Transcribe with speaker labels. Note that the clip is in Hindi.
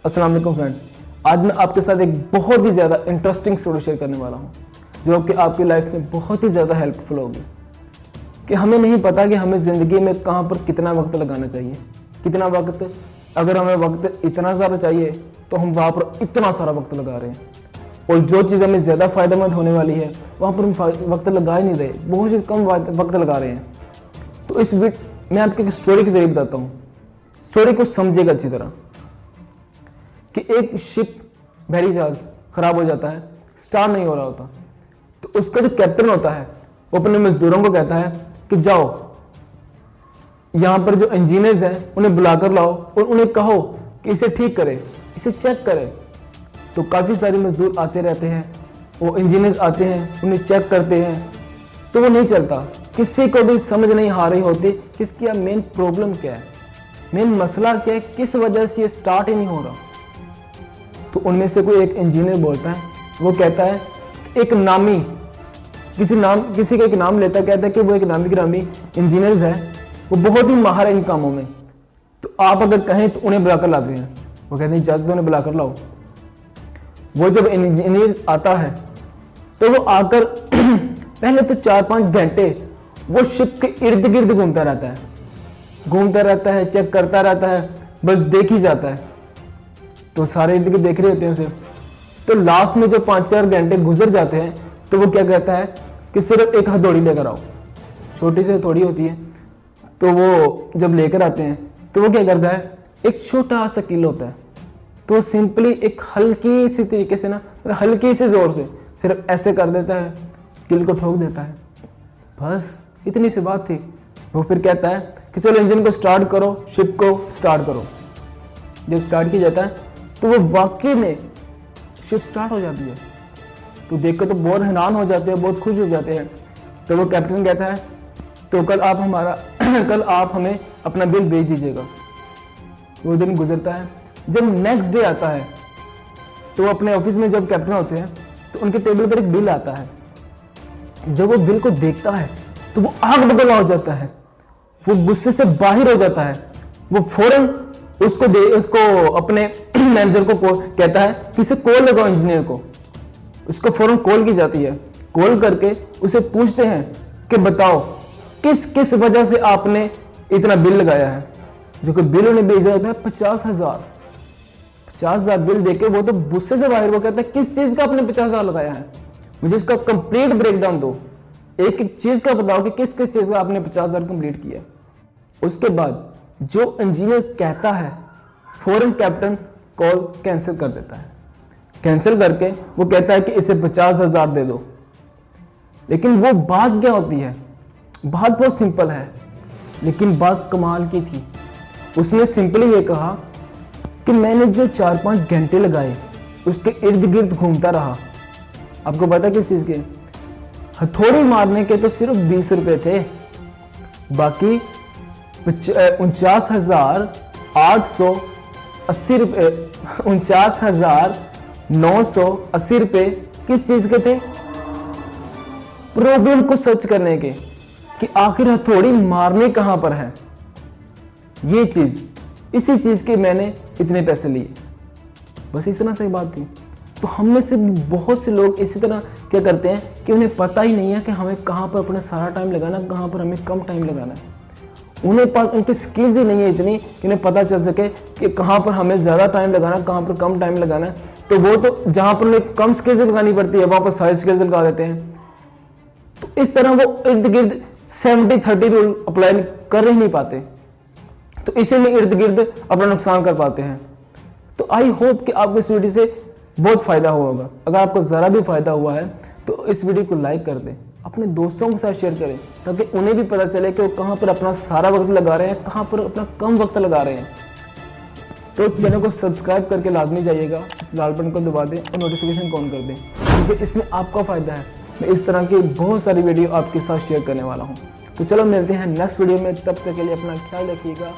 Speaker 1: अस्सलाम वालेकुम फ्रेंड्स, आज मैं आपके साथ एक बहुत ही ज़्यादा इंटरेस्टिंग स्टोरी शेयर करने वाला हूँ जो कि आपकी लाइफ में बहुत ही ज़्यादा हेल्पफुल होगी। कि हमें नहीं पता कि हमें ज़िंदगी में कहाँ पर कितना वक्त लगाना चाहिए, कितना वक्त। अगर हमें वक्त इतना ज़्यादा चाहिए तो हम वहाँ पर इतना सारा वक्त लगा रहे हैं, और जो चीज़ हमें ज़्यादा फ़ायदेमंद होने वाली है वहाँ पर हम वक्त लगा ही नहीं रहे, बहुत ही कम वक्त लगा रहे हैं। तो इस मैं आपको एक स्टोरी के जरिए बताता हूँ। स्टोरी को समझेगा अच्छी तरह कि एक शिप बहरी जहाज खराब हो जाता है, स्टार्ट नहीं हो रहा होता। तो उसका जो कैप्टन होता है वो अपने मजदूरों को कहता है कि जाओ यहाँ पर जो इंजीनियर्स हैं उन्हें बुलाकर लाओ और उन्हें कहो कि इसे ठीक करें, इसे चेक करें। तो काफ़ी सारे मजदूर आते रहते हैं, वो इंजीनियर्स आते हैं, उन्हें चेक करते हैं, तो वो नहीं चलता। किसी को भी समझ नहीं आ रही होती कि इसकी मेन प्रॉब्लम क्या है, मेन मसला क्या है, किस वजह से ये स्टार्ट ही नहीं हो रहा। तो उनमें से कोई एक इंजीनियर बोलता है, वो कहता है एक नामी किसी का एक नाम लेता है, कहता है कि वो एक नामी गिरामी इंजीनियर्स है, वो बहुत ही माहिर है इन कामों में, तो आप अगर कहें तो उन्हें बुलाकर लाते हैं। वो कहते हैं इजाजत उन्हें बुलाकर लाओ। वो जब इंजीनियर्स आता है तो वो आकर पहले तो 4-5 घंटे वो शिप के इर्द गिर्द घूमता रहता है, चेक करता रहता है, बस देख ही जाता है। तो सारे इर्द गिर्द देख रहे होते हैं उसे। तो लास्ट में जो 5-4 घंटे गुजर जाते हैं तो वो क्या कहता है कि सिर्फ एक हथौड़ी लेकर आओ। छोटी सी हथौड़ी होती है, तो वो जब लेकर आते हैं तो वो क्या करता है, एक छोटा सा कील होता है, तो सिंपली एक हल्की सी तरीके से हल्की से जोर से सिर्फ ऐसे कर देता है, कील को ठोक देता है। बस इतनी सी बात थी। वो फिर कहता है कि चलो इंजन को स्टार्ट करो, शिप को स्टार्ट करो। जब स्टार्ट किया जाता है तो वो वाकई में शिप स्टार्ट हो जाती है। तो देखकर तो बहुत हैरान हो जाते हैं, बहुत खुश हो जाते हैं। तो वो कैप्टन कहता है तो कल आप हमें अपना बिल भेज दीजिएगा। वो दिन गुजरता है। जब नेक्स्ट डे आता है तो अपने ऑफिस में जब कैप्टन होते हैं तो उनके टेबल पर एक बिल आता है। जब वो बिल को देखता है तो वो आग बबूला हो जाता है, वो गुस्से से बाहर हो जाता है। वो फौरन उसको अपने मैनेजर को कहता है कि इसे कॉल लगाओ इंजीनियर को। उसको फौरन कॉल की जाती है। कॉल करके उसे पूछते हैं कि बताओ किस वजह से आपने इतना बिल लगाया है। जो कि बिल उन्हें भेजा होता है 50,000 बिल देके वो तो गुस्से से बाहर। वो कहता है किस चीज का आपने 50,000 लगाया है, मुझे इसका कंप्लीट ब्रेकडाउन दो, एक एक चीज का बताओ कि किस चीज का आपने 50,000 कंप्लीट किया। उसके बाद जो इंजीनियर कहता है फौरन कैप्टन कॉल कैंसिल कर देता है। कैंसिल करके वो कहता है कि इसे 50,000 दे दो। लेकिन वो बात क्या होती है, बात बहुत सिंपल है, लेकिन बात कमाल की थी। उसने सिंपली ये कहा कि मैंने जो 4-5 घंटे लगाए उसके इर्द गिर्द घूमता रहा। आपको पता किस चीज के, हथौड़ी मारने के तो सिर्फ 20 रुपए थे, बाकी 49,880 रुपए 49,980 रुपए किस चीज के थे, प्रॉब्लम को सर्च करने के कि आखिर हथौड़ी मारने कहां पर है। ये चीज, इसी चीज के मैंने इतने पैसे लिए। बस इस तरह से बात थी। तो हम में से बहुत से लोग इसी तरह क्या करते हैं कि उन्हें पता ही नहीं है कि हमें कहां पर अपना सारा टाइम लगाना, कहां पर हमें कम टाइम लगाना है। उन्हें पास उनकी स्किल्स ही नहीं है इतनी कि उन्हें पता चल सके कि कहां पर हमें ज्यादा टाइम लगाना, कहां पर कम टाइम लगाना है। तो वो तो जहां पर उन्हें कम स्किल्स लगानी पड़ती है वहां पर सारी स्किल्स लगा देते हैं। तो इस तरह वो इर्द गिर्द 70-30 रूल अप्लाई कर ही नहीं पाते, तो इसीलिए इर्द गिर्द अपना नुकसान कर पाते हैं। तो आई होप कि आपको इस वीडियो से बहुत फायदा हुआ होगा। अगर आपको जरा भी फायदा हुआ है तो इस वीडियो को लाइक कर दें, अपने दोस्तों के साथ शेयर करें, ताकि उन्हें भी पता चले कि वो कहां पर अपना सारा वक्त लगा रहे हैं, कहां पर अपना कम वक्त लगा रहे हैं। तो चैनल को सब्सक्राइब करके लाजमी जाइएगा, इस लाल बटन को दबा दें और नोटिफिकेशन को ऑन कर दें, क्योंकि इसमें आपका फायदा है। मैं इस तरह की बहुत सारी वीडियो आपके साथ शेयर करने वाला हूँ। तो चलो मिलते हैं नेक्स्ट वीडियो में, तब तक के लिए अपना ख्याल रखिएगा।